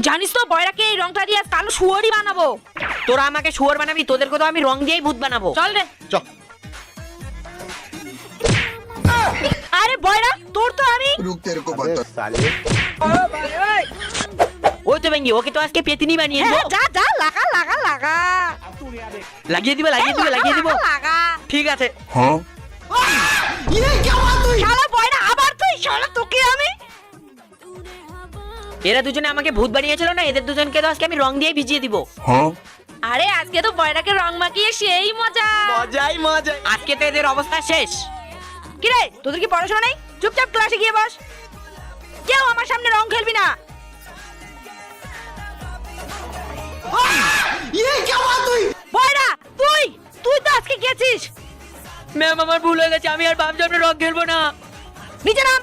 জানিস তো বয়রাকে এই রংটা দিয়ে কালো শুয়োরই বানাবো। তোরা আমাকে শুয়োর বানাবি, তোদেরকে তো আমি রং দিয়েই ভূত বানাবো। চল রে। চ। আরে বয়রা, তোর তো আমি। रुक तेरे को बता ওই তো ভেঙ্গি, ওকে তো আজকে পেতিনি বানিয়ে হ্যাঁ, দেবো। যা যা লাগা লাগা লাগা লাগিয়ে দিবে লাগিয়ে দিব। লাগা। ঠিক আছে। हाँ শালা বয়রা, আবার তুই। শালা তোকে আমি। এরা দুজনে আমাকে ভূত বানিয়েছিল না, এদের দুজনকে তো আজকে আমি রং দিয়ে ভিজিয়ে দিব। हाँ আরে আজকে তো বয়রাকে রং মাখিয়ে সেই মজা। মজাই মজা। আজকে তো এদের অবস্থা শেষ। কি রে, তোদের কি পড়াশোনা নেই? চুপচাপ ক্লাসে গিয়ে বস। কেউ আমার সামনে রং খেলবি না। বয়রা, তুই তুই তো আজকে গেছিস। ম্যাম আমার ভুল হয়ে গেছে, আমি আর বাপ সামনে রং খেলবো না। নিচে নাম।